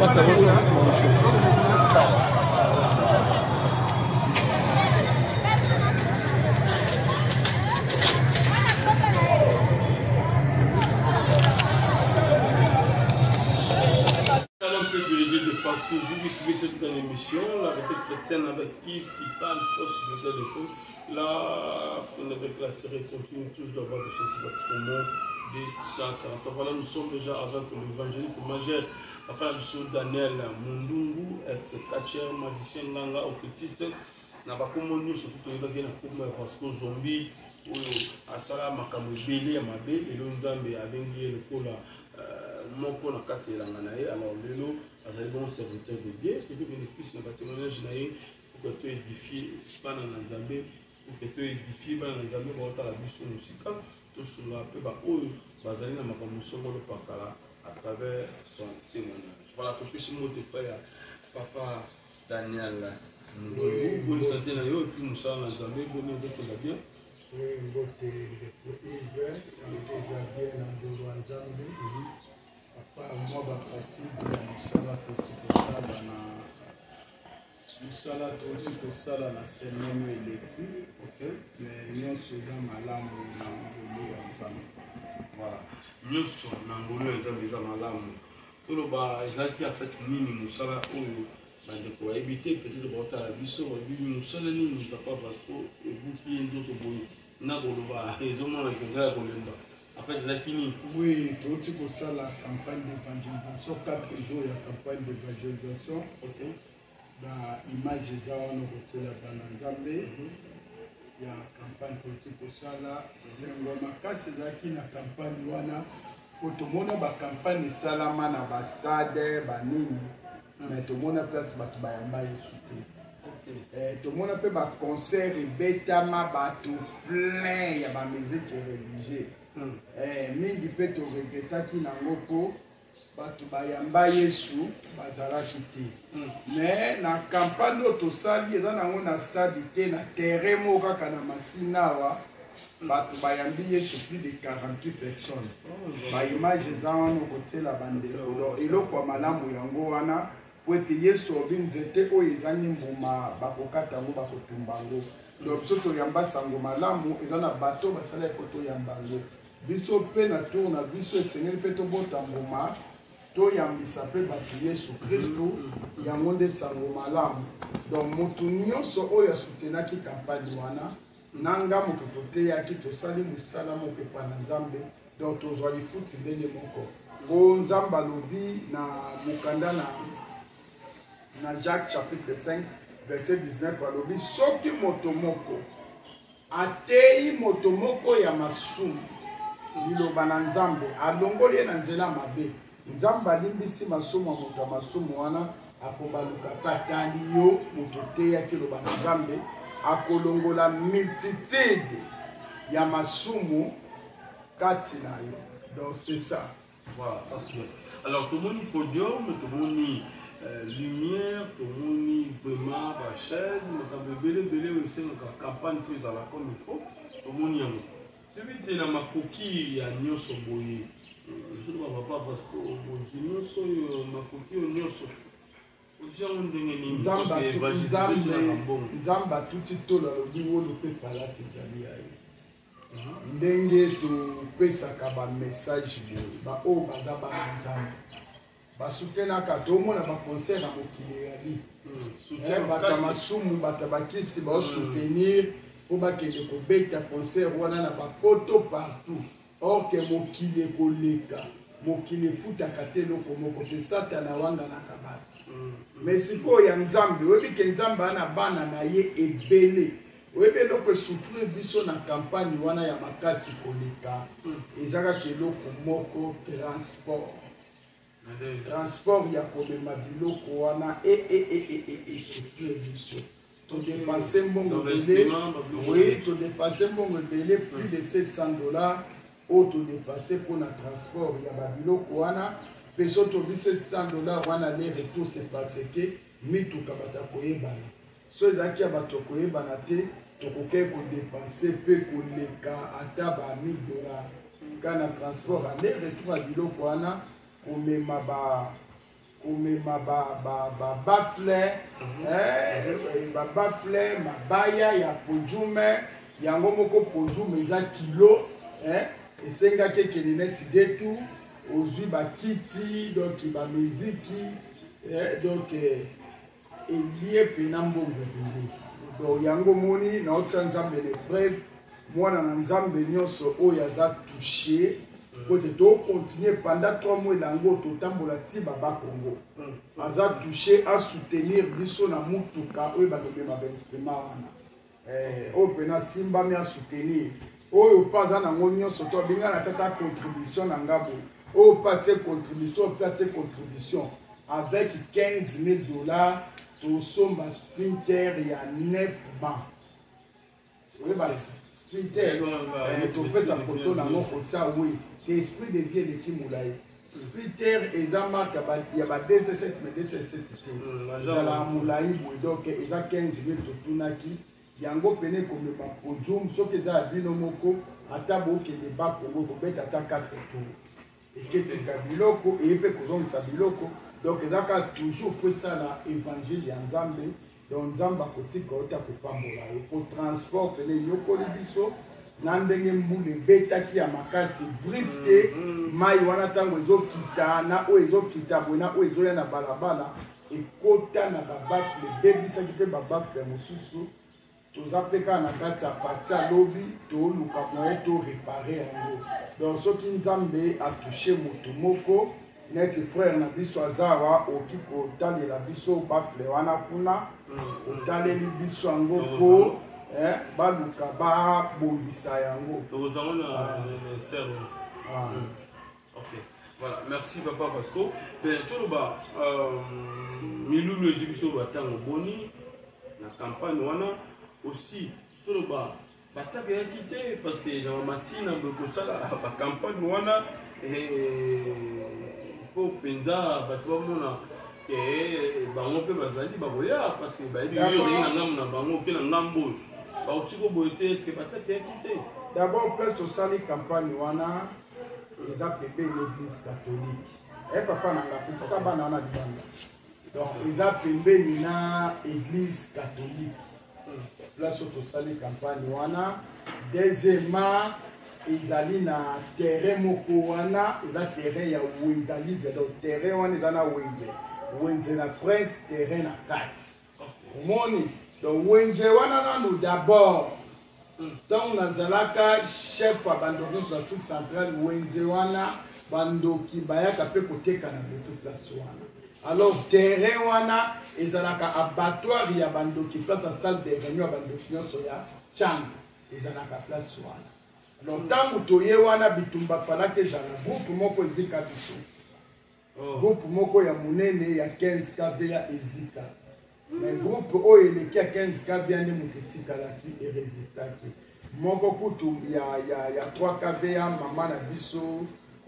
Pasteur, bonjour. De partout, vous suivez cette émission, la retraite chrétienne avec Yves qui parle poste de téléphone. La fin avec la série continue toujours d'avoir de chez promo de 140. Voilà, nous sommes déjà avec l'évangéliste majeur, papa de Daniel Mundungu, ex-catcher, magicien, langa, occultiste. N'a pas comme surtout parce que zombie, ou à Sala Makamubili, à Mabé, et l'Onzambe a vécu le pôle. Moko na kati ya nganae alors lelo azali bon serviteur de Dieu tu veux venir plus na témoignage nae pour que tu édifies bana na Nzambe pour que tu édifies bana na Nzambe ba otala biso musika to sula pe ba oyo bazali na makambo songolo pakala à travers son témoignage. Voilà que puisse monter pas ya papa Daniel bonne santé na yo et puis nous sommes na Nzambe bonne de tout va bien. Oui, mbote Yves, santé za bien na ndolo wa Nzambe. Papa moi bafatigue ya mosala toti kosala na mosala toti kosala na semaine eleki mais nyonso eza malamu na ngolu ya Nzambe. Voilà nyonso na ngolu ya Nzambe eza malamu toloba ezalaki afete nini mosala oyo bandeko bayebi te peut-être baotala biso bayebi mosala nini papa parce que ebuki ye nzoto boye na koloba ezomona kenza ya kolemba. En fait, oui, tu as la campagne d'évangélisation, 4 jours de campagne d'évangélisation. Ok. Dans l'image des gens, on a la Bananzambe. Il y a une campagne politique au Sala. C'est un qui na campagne wana. Pour tout le monde, la campagne de Salama, na ba stade, ba nini. Mais tout le monde a place ba bayamba et tout le monde peut ba concert et betama ba tout plein, il y a ba musique religieuse. Mingi pe to regretaki nango po bato bayamba Yesu bazalaki te mais na campagne oyo tosali eza nango na stade te na terrain moko kaka na Masina awa bato bayambi Yesu plus de 48 personnes baimage eza wana kotiela bandeko eloko ya malamu yango wana po ete Yesu obi nzete oyo ezangi mbuma bakokata yango bakotumba yango donc biso toyamba sango malamu eza na bato basala ekotoyamba yango biso pe na tour na biso esengeli pe tobota mbuma toyambisa pe bato Yesu Kristo yango nde sango malamu donc motu nyonso oyo asutenaki kampagne wana nanga moto toteyaki tosali mosala moko epai na Nzambe donc tozwa lifuti ndenge moko o Nzambe alobi na mokanda na Jacques chapitre 5 verset 19 alobi soki moto moko ateyi moto moko ya masumu liloba na Nzambe alongoli ye na nzela mabe Nzambe alimbisi masumu ya moto ya masumu wana akobaluka pe atali yo moto teyaki loba na Nzambe akolongola multitude ya masumu kati na yo. Donc c'est ça. Voilà, ça c'est bien. Alors tout le monde podium, tout le monde lumière, tout le monde vraiment la chaise, mais belé aussi la campagne fait à la comme il faut, tout le monde y a. Tu veux dire ma coquille ya nyonso boye. Je ne vois pas parce que nyonso ma coquille nyonso. Nzamba tuti tola lobi wolo pe pala tezali aye. Ndenge topesaka ba message ba o baza ba Nzambe. Basutenaka tomona ba concert na mokili yali. Bata masumu bata bakisi ba soutenir po bakende kobeta concert wana na bapoto partout. Or que mokili ekoleka, mokili futaka te loko moko pe satana wanga na kabata. Mais sikoyo ya Nzambe oyebi ke Nzambe ana bana na ye ebele oyebi eloko souffrir biso na campagne wana ya makasi koleka ezaka keloko moko transport ya komema biloko wana souffrir biso to dépenser mbongo ebele oui to dépenser mbongo ebele plus de $700 o to dépenser pour na transport ya babiloko wana peso to $700 wana les retour c'est parce que mituka bata koyebana so ezaki ya bato koyebana te tokoke ko dépenser pe koleka ata ba $1000 kana transport aller retour ya biloko wana komema komema bafle babafle mabaya ya pojume yango moko pojume eza kilo esengaki ekende neti detu ozwi bakiti donc bamiziki donc elie pena mbongo ebele donc yango moni naotia nzambe le breve mwana na nzambe nyonso oyo aza touché kote tokontinue pendant 3 mois elango totambola ti baba Congo aza touché asoutenir biso na mutuka oyo balobema bainstrument wana oyo mpena simbami asoutenir oyo mpa aza nango nyonso to abinga na tiata contribution na ngabo oyo mpa tie contribution avec 15 000 $, tosomba sprinter ya 9 ban oyeba sprinter topesa foto nango kotia we ke esprit de vie eleki molai sprinter eza marke ya ba DC7 mais DC7 te ezala molai boye donc eza 15 000 totunaki yango pene komema podium soki eza ya bino moko ata bokende bakongo kobeta ata 4 tours eketika biloko eye mpe kozongisa biloko donc ezaka toujours po esala évangile ya nzambe donc nzambe akotika ota kopambola yo po transport pene nyokoli biso na ndenge mbula ebetaki ya makasi briske mai wana ntango ezokita na oyo ezokita boye na oyo ezoya na balabala ekota na babafle ebebisaki mpe babafle mosusu toza mpe kaka na kati ya parti ya lobi toluka moye torepare yango donc soki nzambe atouche moto moko neti frère na biso azawa oki kotalela biso bafle wana kuna otaleli biso yango po baluka babongisa yango voilà, merci papa Vasco. Ben toloba milulu ezibiso batango boni na campagne wana aussi toloba bataka ya kité parce que na masina boko sala ba campagne wana faut penza batwa mona ke bango pe bazali baboya parce que ba yuri na ngamu na bango pe na ngambo ba utiko boite est-ce que bataka ya kité d'abord place au sali campagne wana eza pebe l'église catholique papa na ngapita sabana wana libanda donc eza pembeni na église catholique place au sali campagne wana deuxièmement ezali na terrain moko wana eza terrain ya wenzali donc terrain wana eza na wenze na prince terrain na kati omoni donc wenze wana nano d'abord donc nazalaka chef ya bandoki nyonso afrique centrale wenze wana bandoki bayaka mpe koteka na beto place wana alors terrain wana ezalaka abattoir ya bandoki place ya salle de réunion ya bandoki nyonso ya chang ezalaka place wana alors ntango toye wana bitumba falaki ezala groupe moko ezika biso groupe moko ya monene ya 15 kv ya ezika mais groupe oyo eleki ya 15 kv nde moto etikalaki eresistaki moko kutu ya 3 kv ya mama na biso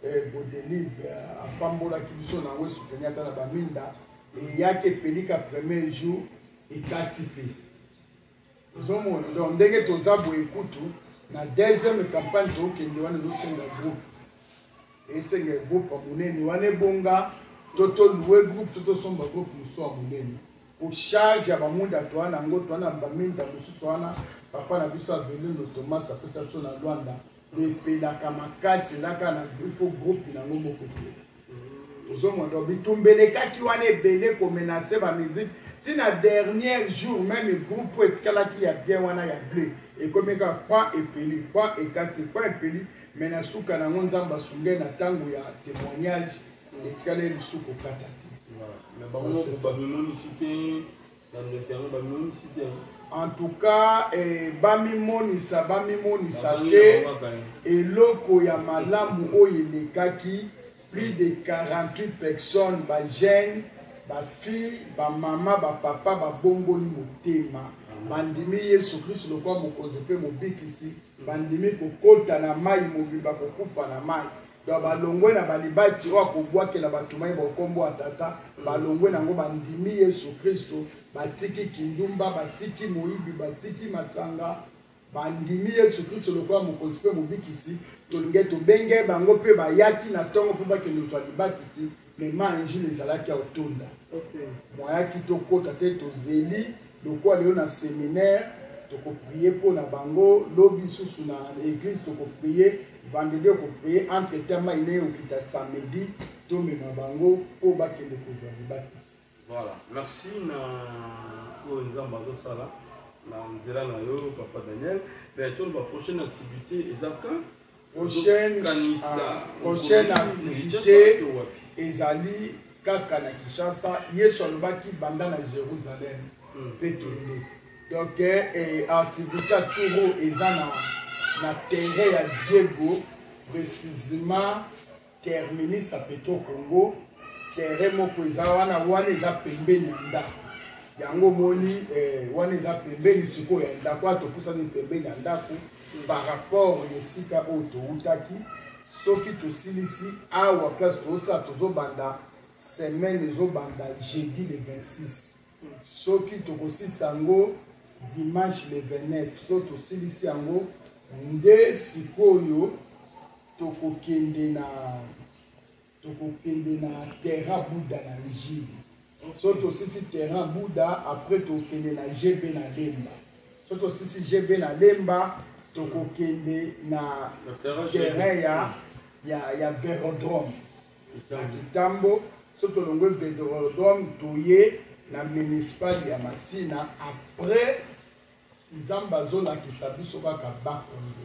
Godelive apambolaki biso nango esuteni ata na baminda eyaki epelika premier jour ekati mpe ozomona donc ndenge toza boye kutu na deuxième campagne tokende wana ezosenga groupe esenga groupe ya monene wana ebonga totolue groupe totosomba groupe mosusu ya monene po charge ya bamunda towana yango towana baminda mosusu wana papa na biso avenue Thomas apesa biso na Luanda epelaka makasi elaka na ifo groupe nango moko te ozomona bitumbelekaki wana ebele komenase bamusike ntina dernier jour même groupe etikalaki ya bien wana ya bleu ekomeka pa epeli pa ekati pa epeli me na suka nango nzambe asunge na ntango ya témoignage etikala lisuku okata te en tout cas bamimonisa te eloko ya malamu oyo elekaki plus de 48 personnes bajeunes bafille bamama bapapa babongoli motema bandimi yesu kristo lokola mokonzi mpe mobikisi bandimi kokota na mai mobimba kokufa na mai donc balongwe na balibati oyo akobwakela bato mai bokombo atata balongwe nango bandimi yesu kristo batiki kindumba batiki moyibi batiki masanga bandimi Yesu Kristo lokola mokonzi mpe mobikisi tolingi tobenge bango mpe bayaki na ntongo mpo bakende kozwa libatisi mema injili ezalaki ya otonda moyaki tokota te tozeli lokola lelo na séminaire tokoprie mpo na bango lobi susu na église tokoprie vendredi okoprie entre temps maine okita samedi tomema bango mpo bakende kozwa libatisi. Voilà, merci na ko nzamba azosala na nzela na yo papa Daniel. Bientôt la prochaine activité ezaka prochaine activité ezali kaka na Kinshasa Yesu alobaki banda na Jérusalem pe tende. Donc activité turo eza na terrain ya Diego précisément terminus à Petro Congo terrain moko eza wana eza pembeni ya ndako yango moni wana eza pembeni sikoyo ya ndako ato pusani pembeni ya ndako par rapport esika oyo toutaki soki tosilisi awa place toza tozobanda semaine ezobanda jeudi le 26 soki tokosilisa yango dimanche le 29 so tosilisi yango nde sikoyo tokokende na terrain Bouddha na Rigide. So tosisi terrain Bouddha après tokende na GB na Lemba. So tosisi GB na Lemba tokokende na terrain ya Vélodrome. Na Kitambo so tolongwe Vélodrome toye na municipal ya Masina après nzamba zolakisa biso kaka Bakongo.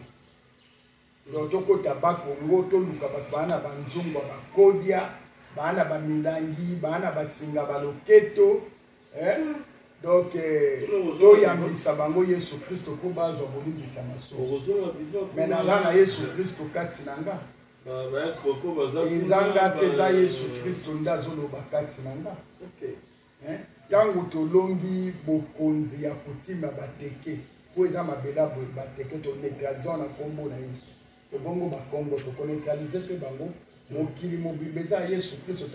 Donc tokota Bakongo toluka bato bana banzungwa bakodia bana bamilangi bana basinga baloketo donc toyambisa bango Yesu Kristo mpo bazwa bolimbisa masolo mais naza na Yesu Kristo kati na nga ezanga te eza Yesu Kristo nde azoloba kati na nga ntango tolongi bokonzi ya kotima bateke po eza mabela boye bateke toneutralize na nkombo na Yesu tobongo bakongo tokoneutralize mpe bango mokili mobimba eza Yesu Kristo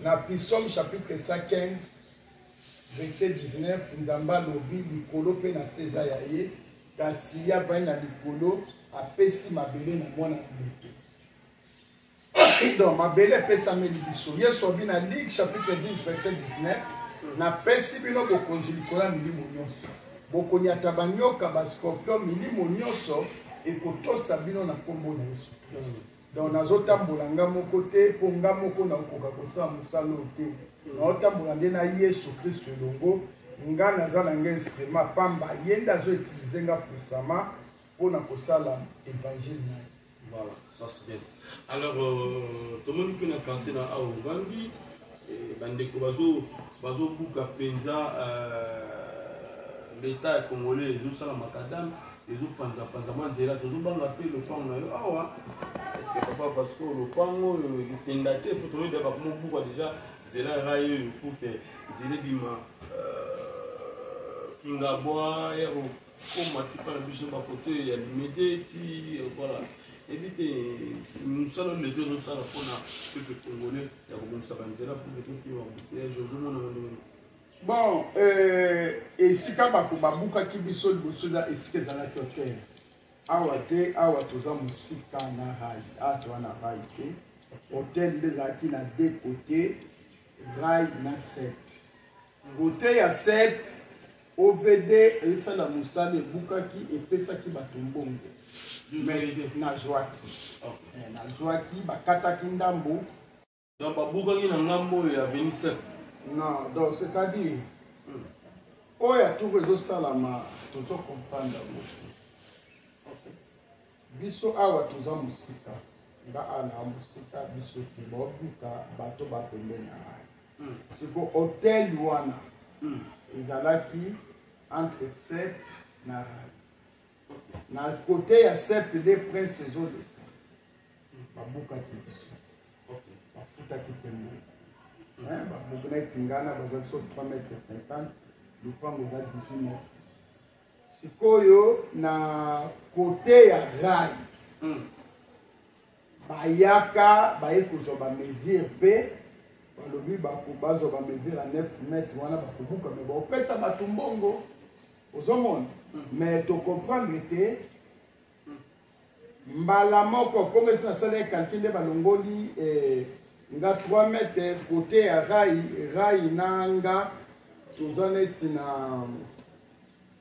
na Psaume chapitre 115 verset 19 nzambe alobi likolo mpe na se eza ya ye kasi ye avandi na likolo apesi mabele na mwana moto donc mabele epesameli biso Yesu abi na Luc chapitre 10 verset 19 napesi bino bokonzi likolo ya milimo nyonso bokonia ata banyoka bascorpion milimo nyonso ekotosa bino na nkombo na Yesu Kristo. Donc nazotambola nga moko te mpo nga moko nakoka kosala mosala oyo te naotambola nde na Yesu Kristo elongo nga naza na nga instrument pamba ye nde azoutilize nga puissama mpona kosala évangile na ye. Voilà, ça c'est bien. Alors tout le monde peut na kanté na awa ovandi bandeko bazobuka mpenza l'état congolais ezosala makadame ezopanzapanza mwa nzela tozobanga mpe lopango na yo awa eske papa parce que lopango etenda te po toyeda bakomobuka deja nzela rai oyo pute nzela ebima kingabwa ya kokoma tipa na biso bakote ya limete ti voilà ebite mosala oyo lete ezosala mpona peuple congolais ya kobomisaka nzela po etokiwa embouteillage ozomona ndenge. Bon, esika babukaki biso liboso eza esika ezalaki hotel awa te awa toza mosika na rai awa toza na rai te hotel nde ezalaki na deux côté rai na sep kote ya sep OVD esala mosala ebukaki epesaki bato mbongo nazwaki bakataki ndambo donc babukaki na ngambo oyo ya veni sep. Non, donc c'est-à-dire, oyo atuku ezosalama tozokomprendre beaucoup. Biso awa toza mosika nga ana mosika biso te baobuka bato bapembeni na rai siko hotel wana ezalaki entre sep na rai na kote ya sep de prince ezoleka babukaki biso bafutaki pembeni bakuna tingana bazwaki so 3 mètres 50 lupango eza 18 mètres sikoyo na kote ya rai bayaka baye kozwa bamesure mpe balobi bazwa bamesure ya 9 mètres wana bakobuka me baopesa bato mbongo ozomona mais tu comprends que mbala moko comme ça ça les calcul de balongoli nga 3 mètres côté à rai nanga tozaneti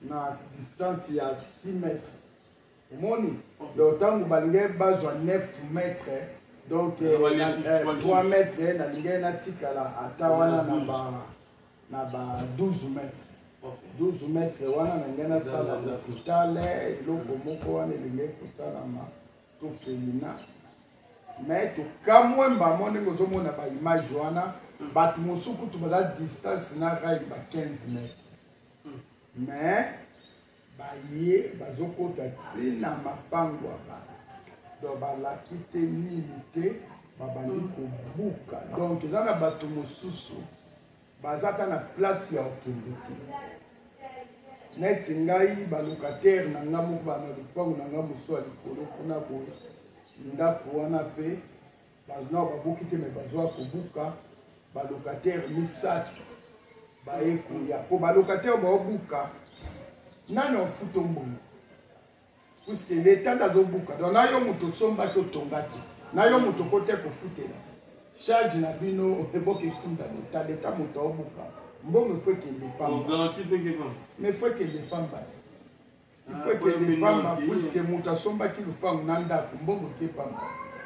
na distance ya 6 mètres moni donc tangu balinge bazwa 9 mètres donc 3 mètres na linge na tikala ata wana na ba 12 mètres 12 mètres wana na ngena sala l'hôpital eloko moko wana linge kosala ma to féminin mais to kamwemba mone ngozomona ba image wana batu mosuku to bala distance na rai ba 15 mètres mais baye bazokota tina mapango aba donc balaki te milité babandi kobuka donc eza na bato mosusu bazata na place ya okende te neti ngai balocataire na nga moko bana lupango na nga mosu ya likolo kuna boye ndako wana mpe bazona babuki te me bazwa kobuka balocataire misato baye koya mpo balocataire baobuka nani ofuta mbongo puisque l'état d'azobuka donc na yo moto sombaki otonga te na yo moto kote kofutela charge na bino eboka efunda l'état moto aobuka mbongo efo ekende pamba mais efo ekende pamba il faut ekende pamba puisque moto asombaki lupango na ndako mbongo eke pamba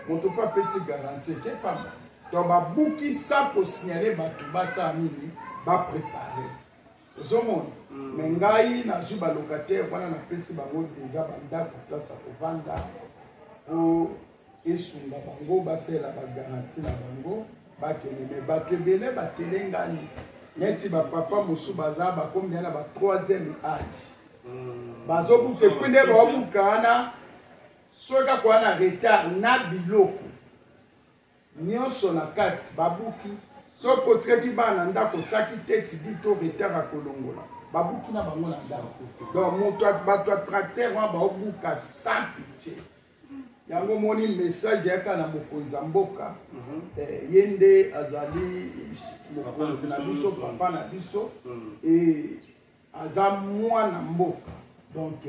moto mpo apesi garantie eke pamba donc babuki sa kosignale bato basala nini baprépare ozomona me ngai nazwi balocataire wana napesi bango deja bandako place ya kovanda po esunga bango basalela bagaranti na bango bakende me bato ebele batelengani neti bapapa mosusu baza bakomi na ba 3e âge bazobuka epui nde baobuka wana soki kaka wana retard na biloko nyonso na kati babuki soki otiaki bana ndako otiaki te tibi to retard akolongola babuki na bango na ndako donc moto bato ya tracteur wana baobuka sans pitié yango moni message yaka na mokonzi ya mboka ye nde azali mokonzi na biso papa na biso aza mwana mboka donc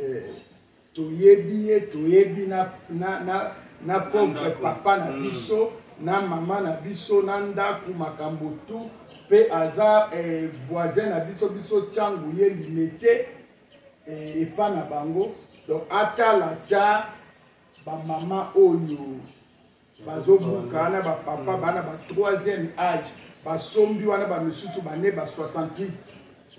toyebi ye toyebi na pauvre papa na biso na mama na biso na ndako makambo tu mpe aza voisin na biso tiangu ye limete epa na bango donc atala ta bamama oyo bazobuka wana bapapa bana ba 3e âge basombi wana bamisusu bane ba 68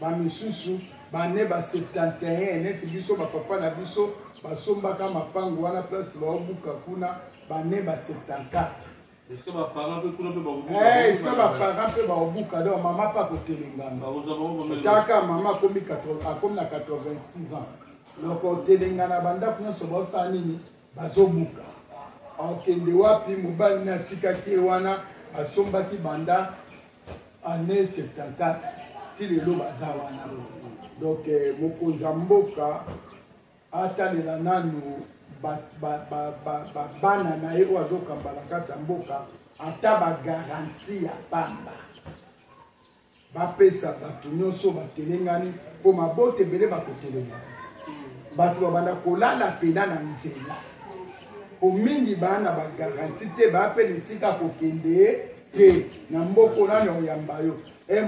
bamisusu bane ba 71 neti biso bapapa na biso basombaka mapango wana place baobuka kuna bane ba 74 est-ce que ba parents pe kuna pe baobuka est-ce que ba parents pe baobuka donc mama pa kotelengana kaka mama akomi na 86 ans donc otelengana bandako nyonso baosala nini bazobuka okende wapi mobali na tikaki wana asombaki banda année 74 ti lelo baza wana donc mokonzi ya mboka atalela nanu bana na ye oyo azokambala kati ya mboka ata bagaranti ya pamba bapesa bato nyonso batelengani mpo mabota ebele bakotelengana bato babanda kolala pena na nzela po mingi bana bagaranti te bapela esika kokende te na mboko nani oyamba yo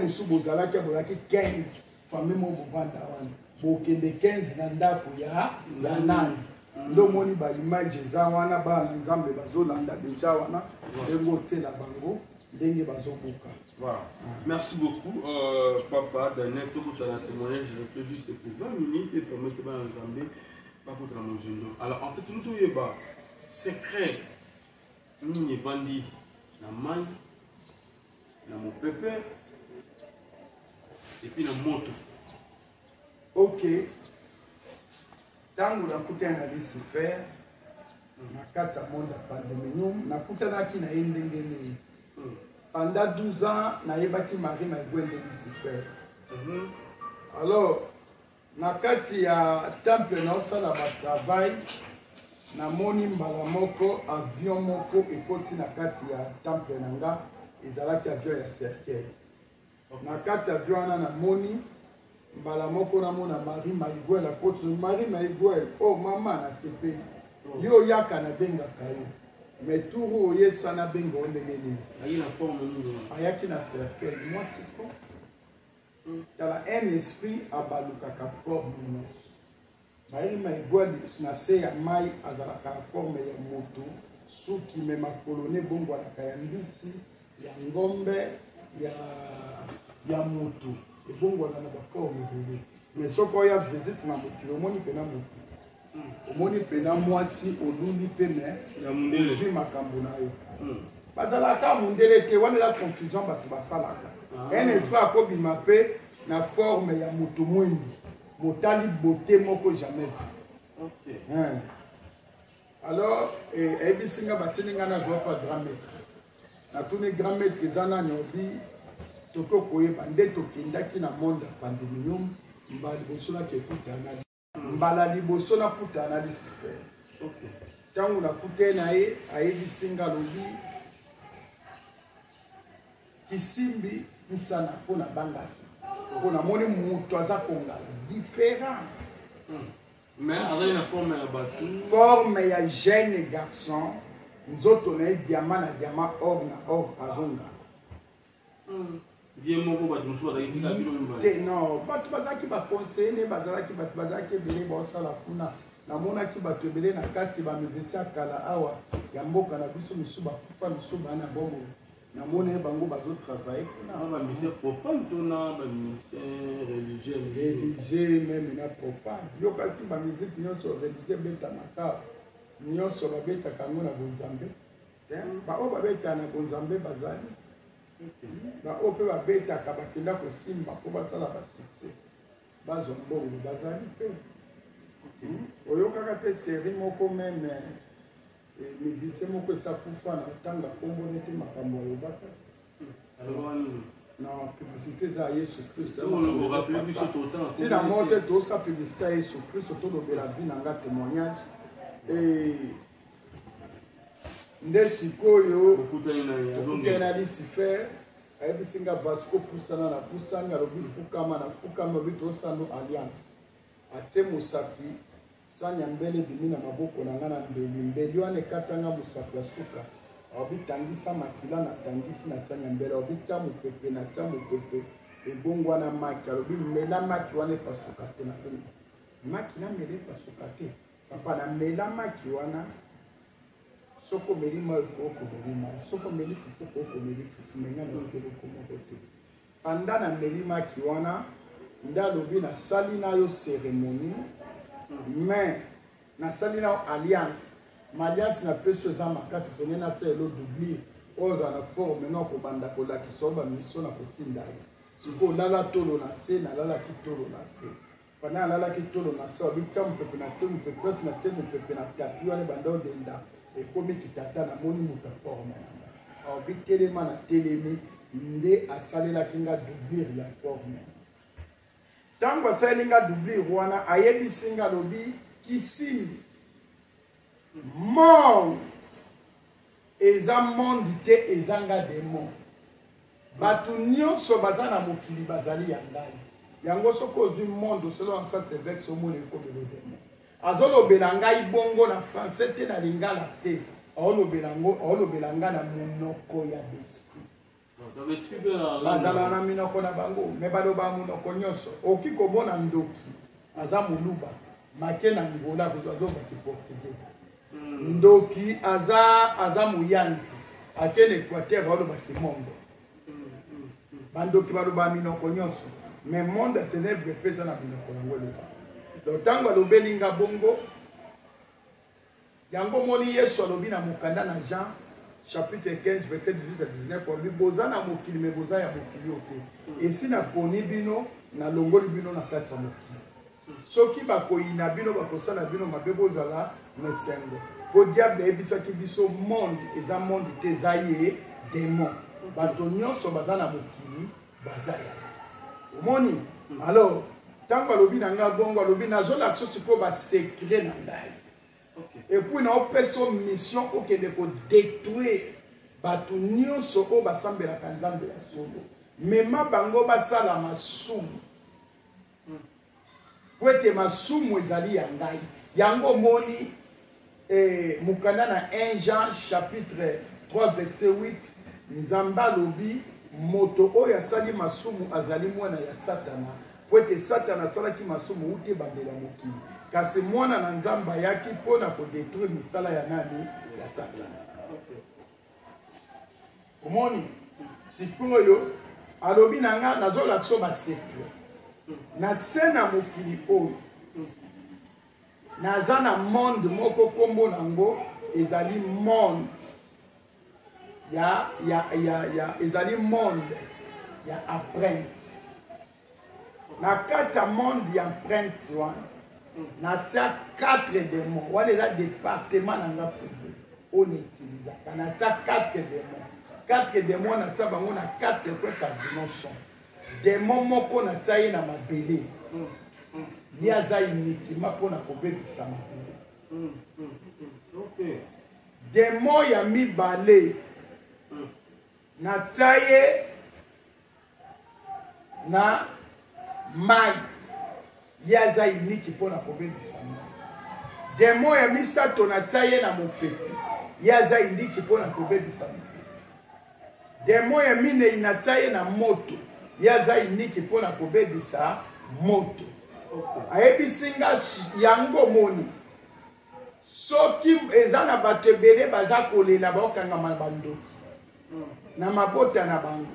mosu bozalaki bolaki 15 famille mo bovanda wana bokende 15 na ndako ya nani ndo moni baimage eza wana bana nzambe bazolanda deja wana ndenge otela bango ndenge bazobuka. Voilà. Merci beaucoup, Papa Daniel. Tout le témoignage, je fais juste pour 20 minutes et permettez-moi d'ensemble pas pour la mosundo. Alors, en fait, tout le monde secret. Nous y vendons la maille, la mon pépé et puis la moto. Ok. Tango nakuta na lisi faire na kati ya monde ya pandémie nakutanaki na ye ndenge nini. Pendant 12 ans, naïbaki Marie m'a joué de Lucifer. Alors, na kati ya temple na osala ba travail na moni mbala moko avion moko ekoti na kati ya temple nanga ezalaki avion ya cercueil. Na kati avion wana na moni mbala moko namona Marie Maïguel apôtre Marie Maïguel oh mama na sepe yo yaka na bengaka yo mais turu oye sana benga ondenge nini ayi na forme nini ayaki na cercueil moi siko tala un esprit abalukaka forme nyonso Marie Maïguel na se ya mai azalaka na forme ya moto suki me makolo ne bongwanaka ya mbisi ya ngombe ya moto ebongwana na baforme ebele mais soko oya visite na mokili omoni mpena moto omoni mpena mwasi oluli mpe me ozwi makambo na yo bazalaka mundele te wana eza confusion bato basalaka un esprit akobima mpe na forme ya moto mwindu motali beauté moko jamais vu alors eyebisinga batini nga nazwa pa grand maître natuni grand maître eza nani obi tokokoyeba nde tokendaki na monde ya pandeminium mbala liboso nakekutana mbala liboso nakutana lisifere ntango nakute na ye ayebisinga alobi kisimbi nsana mpo na bangaki mpo namoni moto aza kongala différent mais azali na forme ya bato forme ya jeune garçon nzoto na ye diama na diama or na or azonga ye moko bato mosusu bazalaki te non bato bazalaki baconseille bazalaki bato bazalaki ebele baosala kuna namonaki bato ebele na kati bamizisi akala awa ya mboka na biso misu bakufa misu baa na bongo namoni bango bazotravaille kuna bamisien profane to na bamisien religieux meme na profane yo kasi bamiziki nyonso religieux betamaka nyonso babetaka yango na bonzambe baoyo babetaka na bonzambe bazali baoyo mpe babetaka bakenda kosimba mpo basala basuccès bazwa mbongo bazali mpe oyokaka te série moko meme musicien moko esakufa na otanga kombo neti makambo alobaka na publicité eza yesu kristo ntina mo te tosa publicité ya yesu kristo tolobela vi na nga témoignage nde sikoyo okutani na Lucifer ayebisinga vasco pusana na pusanga alobi fukama na fukama alobi tosano alliance atie mosapi sanya mbele bimi na maboko na nga na mbeli wana ekatanga mosapi ya suka alobi tangisa makila na tangisi na sanya mbele alobi tia mopepe na tia mopepe ebongwana maki alobi mela maki wana epasuka te na te maki na mela epasuka te papa na mela maki wana soko meli ma ko meli ma soko meli fufu ko meli fufu menga na ko moko te anda na meli ma kiwana nda lobi na sali na yo cérémonie mais na sali na alliance alliance na peso za makasi senye na selo doubli oza na forme na ko banda ko la kisoba miso na kotinda siko lala tolo na se na lala kitolo na se pana lala kitolo na se obitsa mpepe na timu pepe na timu pepe na tapi wana banda odenda ekomi kitata na moni muta forme obi telema na telemi nde asalelaki nga doublure ya forme ntango asaleli nga doublure wana ayebisi nga lobi kisimbi monde eza monde te eza nga demon bato nyonso baza na mokili bazali ya ngai yango soki ozwi monde oselo ansat évêque omona ekobelo demon azolobela ngai bongo na français te na lingala te aolobela ngai na monoko ya besprit bazala na minoko na bango me baloba monoko nyonso oki kobona ndoki aza moluba make na ngola azobaki portugais ndoki aza moyanzi ake na équateur aolobaki monde bandoki baloba minoko nyonso me monde ténèbre mpe eza na minoko yango eloba donc ntango alobeli nga bongo yango moni yesu alobi na mokanda na Jean chapitre 15 verset 18 à 19 alobi boza na mokili me boza ya mokili oyo te esi naponi bino nalongoli bino na kati ya mokili soki bakoyina bino bakosala bino mabe bozala na esengo po diable ayebisaki biso monde eza monde te eza ye démon bato nyonso baza na mokili baza ya omoni alors tango alobi na nga bongo alobi nazolakisa sikoyo basekre na ngai epuis naopesa mission okende kodétruire bato nyonso oyo basambelaka nzambe ya solo mema bango basala masumu po ete masumu ezali ya ngai yango moni mukanda na 1 Jean chapitre 3 verset 8 nzambe alobi moto oyo asali masumu azali mwana ya satana po ete satana asalaki masumu ute bandela mokili kasi mwana na nzambe ayaki mpo na kodetruire misala ya nani ya satana. Omoni sikoyo alobi na nga nazolakisa basekre na se na mokili oyo naza na monde moko kombo nango ezali monde ezali monde ya apprenti na kati ya monde ya apprenti wana natia 4 démons wana eza département na nga privé oyo nautilisaka natia 4 démons 4 démons natia bango na 4 cardinaux son démon moko natia ye na mabele ye aza inikima mpona kobebisa mabele démon ya mibale natia ye na mai ye aza iniki mpona kobebisa mai démon ya misato natia ye na mopepe ye aza iniki mpona kobebisa mopepe démon ya minei natia ye na moto ye aza iniki mpona kobebisa moto ayebisi nga yango moni soki eza na bato ebele baza kolela baokangama na bandoki na mabota na bango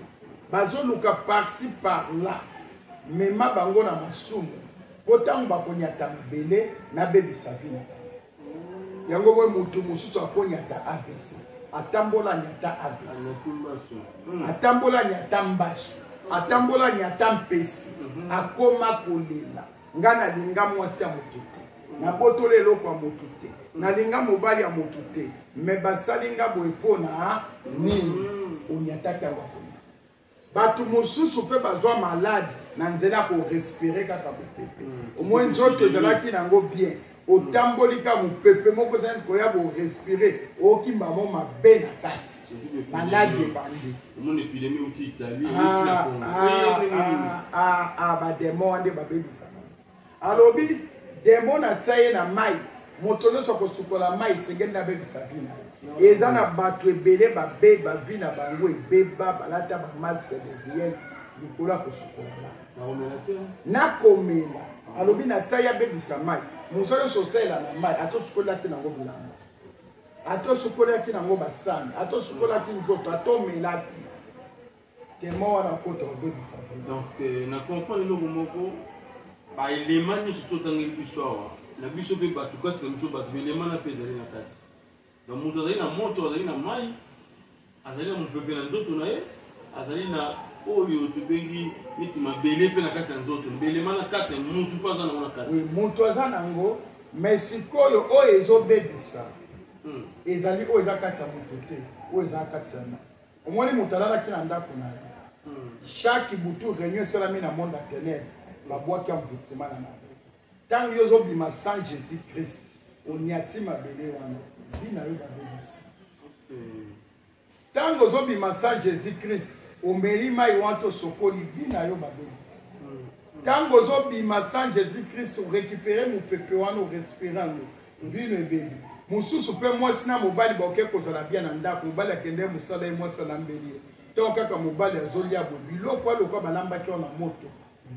bazoluka parci par là mema bango na masumu mpo ntango bakonyata mabele nabebisa vi na bango yango boye moto mosusu akonyata AVC atambolani ata AVC atambolani ata mbaso atambolani ata mpesi akoma kolela nga nalinga mwasi ya moto te nabotola eloko ya moto te nalinga mobali ya moto te me basali nga boye mpona nini onyataki yango akonyata bato mosusu mpe bazwa malade na nzela ya korespire kaka mopepe omoi nzoto ezalaki nango bien otamboli ka mopepe moko ezali koya korespire okimbamo mabe na kati malade ebandi bademo wana nde babebisaka alobi demo natia ye na mai moto nyonso akosukola mai esengeli nabebisa vi na ye eza na bato ebele babeba vi na bango ebeba balata bamaske de viese likolo akosukola mai nakomela alobi natia ye abebisa mai moso nyonso osalela na mai atosukolaki nango bilamba atosukolaki nango basani atosukolaki nzoto atomelaki demo wana kota obebisa vi. Donc na comprendre eloko moko baelema nyonso totangeli biso awa na biso mpe bato kati na biso bato baelema na mpe ezali na kati donc moto azali na moto azali na mai azali na mopepe na nzoto na ye azali na oyo tobengi neti mabele mpe na kati ya nzoto baelema na kati ya mutu mpe aza nango na kati moto aza nango mais sikoyo oyo ezobebisa ezali oyo eza kati ya moto te oyo eza kati ya na omoni moto alalaki na ndako na ye chaque butu réunion esalami na monde ya ténèbre babwaki ya mvutima na mabele ntango yo ozobima sans jésus christ oniati mabele wana vi na yo babebisi ntango ozobima sans jésus christ omeli mai wana tosokoli vi na yo babebisi ntango ozobima sans jésus christ orécupere mopepe wana orespire yango vi no ebebi mosusu mpe mwasi na mobali baoke kozala bia na ndako mobali akende mosala ye mwasi alambeli ye ntango kaka mobali azolia boye biloko alokwa balambaki wana moto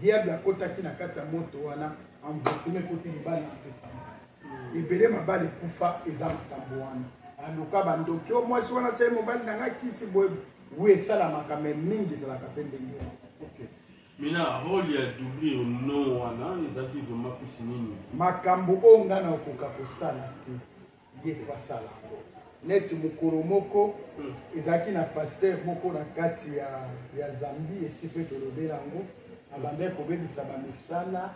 diable akotaki na kati ya moto wana envotime ekoti libala na mpe panza ebele mabali ekufa eza makambo wana aluka bandoki o mwasi wana sai mobali na ngai kisi boye wu esalamaka me mingi ezalaka mpe ndenge wana. mina role ya doublir no wana ezalaki vraimen mpesi nini makambo oyo ngai na okoka kosala te ye fasala yango neti mokolo moko ezalaki na paster moko na kati ya Zambie esi mpe tolobela yango abandaki kobebisa bamisala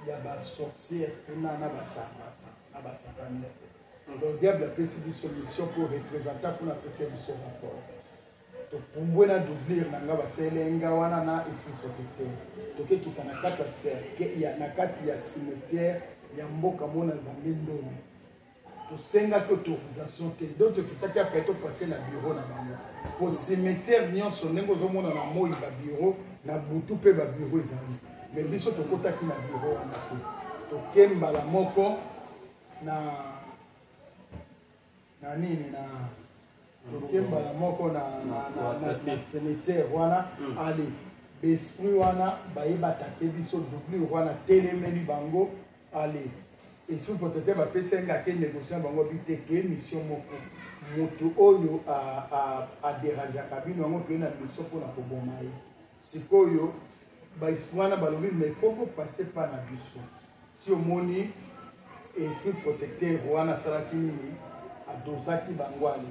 ya basorciere mpena na bacharlatan na basataniste donc diable apesi biso mission mpo représenta mpona apesa biso rapport topumbwe na doublir na nga baselenga wana na esprit protecteur tokekika na kati ya cercle na kati ya cimetière ya mboka mona Nzambe ndoni tosengaki autorisation te donc tokitaki afaye topase na bureau na bango po cimetière nyonso ndenge ozomona na moi babureau na butu mpe babureau ezali mais biso tokotaki na bureau wana te toke mbala moko na nini na toke mbala moko na cimetière wana ale besprit wana bayeba take biso doublure wana telemeli bango ale esprit protecteur bapesa nga ke négocier bango bite to émission moko moto oyo a dérangeaka bino yango toye na biso mpona koboma ye sikoyo baesprit wana balobi mais faut kopase pa na biso si omoni esprit protecteur wana asalaki nini adosaki bango ale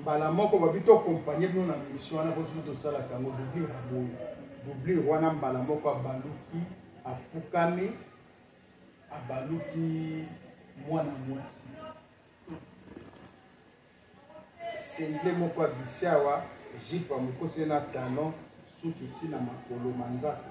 mbala moko babi tokompagne bino na mission wana po soki tosalaka yango doublure aboyo doublure wana mbala moko abaluki afukami abaluki mwana mwasi sengle moko abisi awa jipe amokosi na talon suki ntina makolo manzaka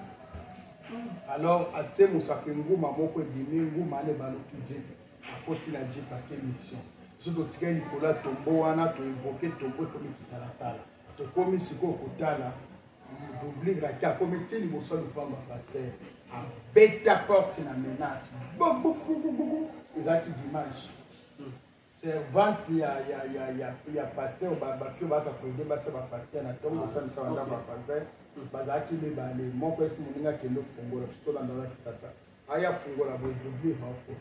alors atie mosape nguma moko ebimi nguma ane baluki jipe akoti na jipe ake mission so totikali likolo ya tombo wana toinvoke tombo ekomi kitalatala tokomi sikoyo kotala doublure ake akomi ti liboso ya lupango ya paster abeta porte na menace bobobobobo ezalaki d'image servante ya paster bafio baka koyede basa bapaster na ntongo bosalisa banda bapaster bazalaki mibale moko esi moninga akende ofungola tolandalaki tata aya fungola boye doublure moko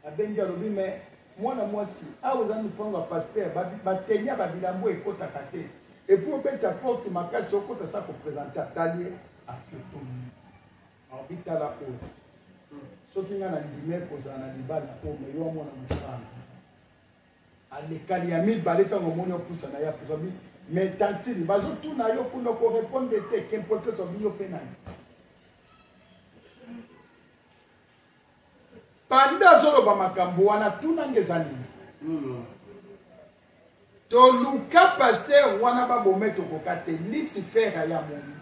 abengi alobi me mwana mwasi awa eza lupango ya paster batenia babilambo ekotaka te epui obeta porte makasi okota sa kopresente atalie afiotomi abitala oyo soki nga na ndime kozala na libala po meyo mwana mosala alekali ya mibale ntango omoni opusa na ye apusa bi mais tantili bazotuna yo kuna korépondre te kempote sobi yo mpe nani panda azoloba makambo wana tuna nga eza nini toluka paster wana babome tokoka te lisifere ya moni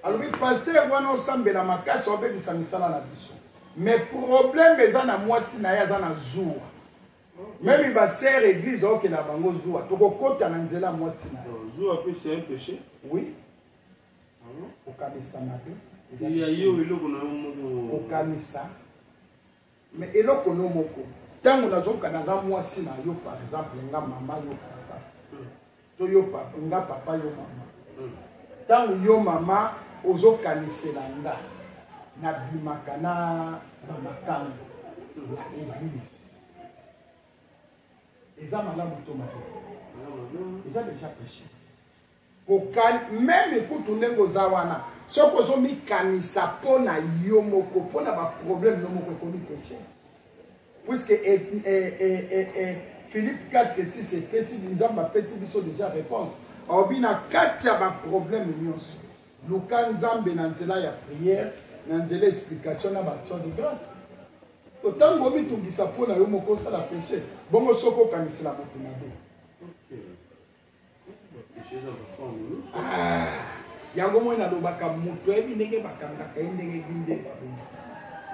alobi paster wana osambela makasi obebisa misala na biso mais problème eza na mwasi na ye aza na zuwa même baser église okenda bango zuwa tokokota na nzela mwasi na ye zuwa mpe c'est un péché oui okanisa mabe ya yo eloko na yo moko okanisa mais eloko no moko ntango nazoka naza mwasi na yo par exemple nga mama yo papa to yo papa nga papa yo mama ntango yo mama ozokanisela nga nabimaka na bamakambo ya église eza malamu to mabe eza déjà péché même ekutu ndenge oza wana soki ozomikanisa mpo na yo moko mpo na baproblème yo moko ekomi péché puisque Philippe 4:6 epesi nzambe apesi biso déjà réponse obi na kati ya baproblème nyonso luka nzambe na nzela ya prière na nzela explication na baaction de grâce otango omitungisa mpo na yo moko osala péché bongo soki okanisela moto na be yango moi nalobaka moto ayebi ndenge bakangaka ye ndenge binde babongisa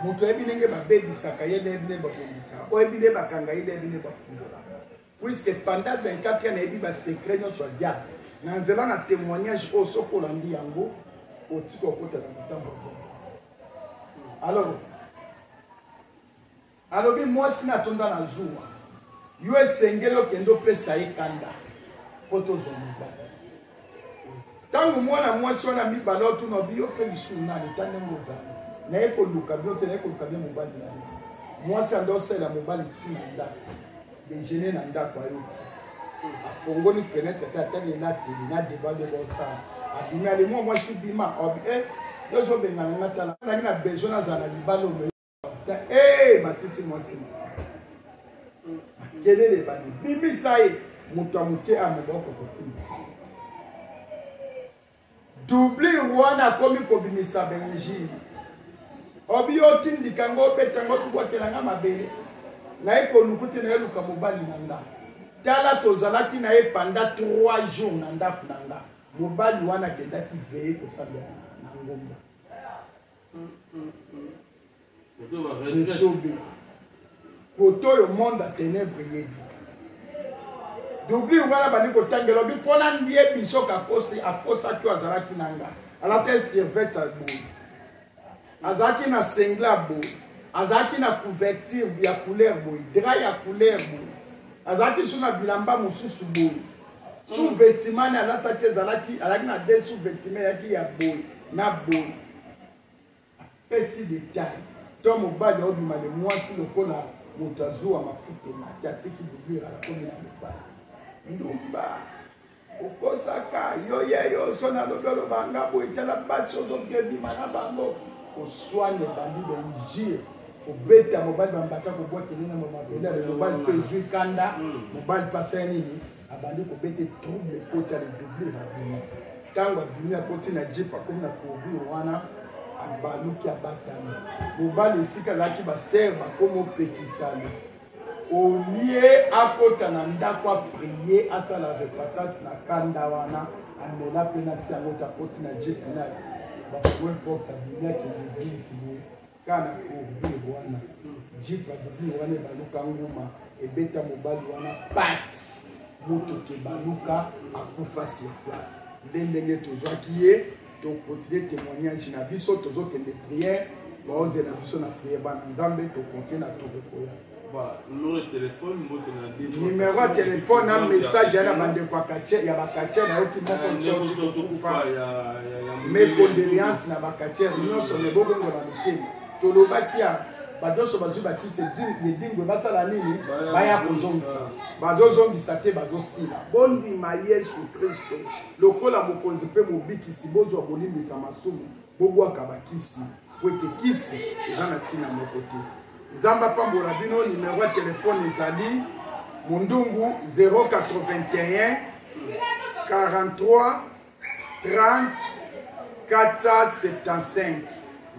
moto ayebi ndenge babebisaka ye nde babongisa oyebi nde bakanga ye nde nde bafungolaka puisque pendant 24 ans nayebi basekret nyonso ya diable na nzela na témoignage oyo soki olandi yango otika okotaka motambo alors alobi mwasi natonda na zuwa yo esengeli okende opesa ye kanda mpo tozwa mibale ntango mwana mwasi wana mibale otuna obi yo mpe lisusu nani ta ndenge ozali naye koluka bino te naye koluka bie mobali na ye mwasi ande osalela mobali ntina ndako dejeuner na ndako ayoki afongoli fenêtre te atali nateli na deba de bosala abimi alemwa mwasi bima obi yo ozobengana nga tala nangi na besoin nazala na libala omeyo batisi mwasi makelele bani bimisa ye moto ya moke amoboko kotima doublure wana akomi kobimisa bainjili obi otindika ngo obetango tubwakelanga mabele naye koluku te naye luka mobali na nga tala tozalaki na ye panda 3 jours na ndako na nga mobali wana akendaki veye kosambela na ngomba esobe koto oyo monde a ténèbre yebi doublure wana bandi kotangela obi mpona yebi soki akosaki oyo azalaki na nga ala te servete aboyi azaki na singla boy azaki na couverture ya couleur boy drap ya couleur boy azaki sous na bilamba mosusu boy sous vêtement na alataki ezalaki alaki na deux sous vêtement yaki ya boy na boy pesi détail to mobali obima le mwasi lokola moto azwa mafuta mati atiki bubira la komi na mobali ndumba okosaka yo sona lobelo banga boy tala basi ozokebima na bango oswanye bandi benjire obeta mobali bambaka kobwate nina mabele le mobali pe zui kanda mobali pasa nini abandi kobete trouble kota le double rabima tango abimi akoti na jeep akomi na kobi wana abaluki abatana mobali esika laki baser bakomi opekisana olie akota na ndako apriye asala repatasi na kanda wana amela mpe na ti yango takoti na jeep na bakomi porte abimi ake l'église kana kobi wana jeep adobi wana ebaluka nguma ebeta mobali wana pati moto ke baluka akufa sur place ndenge tozwaki ye tokontinue témoignage na biso tozokende prière baozela biso na prière bana nzambe tokontinue na tokokoya numéro ya telefone na message ya na bandeko ya bakatiere na yoki moko mes condoléances na bakatiere nyonso nebobongo na mitema tolobaki ya bazoso bazwi bakisi edingwe basala nini baya kozongisa bazozongisa te bazosila bondima yesu kristo lokola mokonzi mpe mobikisi bozwa bolimbisa masumu bobwaka bakisi po ete kisi eza na ntina moko te nzambe apambola bino nimero ya telefone ezali mondungu 081 43 30 475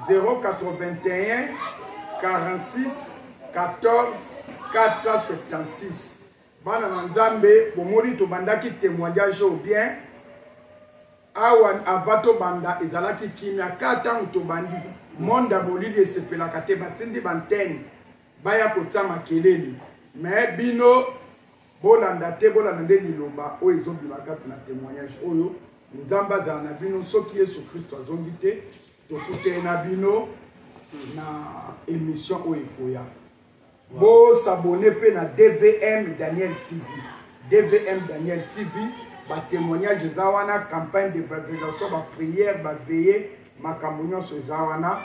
081 46 14 476 bana na nzambe bomoni tobandaki témoignage au bien awa avato banda ezalaki kimia kata tobandi monde bolili esepelaka te batindi bantene baya kotia makeleli mais bino bolanda te bolanda nde liloba oyo ezobima kati na témoignage oyo nzambe azala na bino soki yesu kristo azongi te tokutee na bino na émission oyo ekoya bo s'abonner pe na DVM Daniel TV ba témoignage za wana campagne d'évangélisation ba prière ba veiller makambo nyonso za wana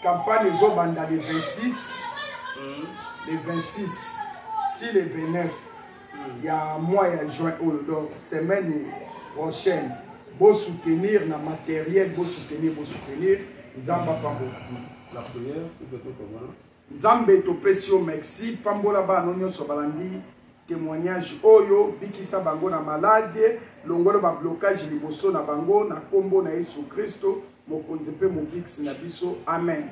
campagne ezobanda le 26 si le 29 ya mois ya juin oyo donc semaine prochaine bo soutenir na matériel bo soutenir nzamba pambola la prière nzambe topesi yo merci pambola bana nyonso balandi témoignage oyo bikisa bango na malade longolo ba blocage liboso na bango na kombo na Yesu Kristo mokonzi pe mobiksi na biso amen.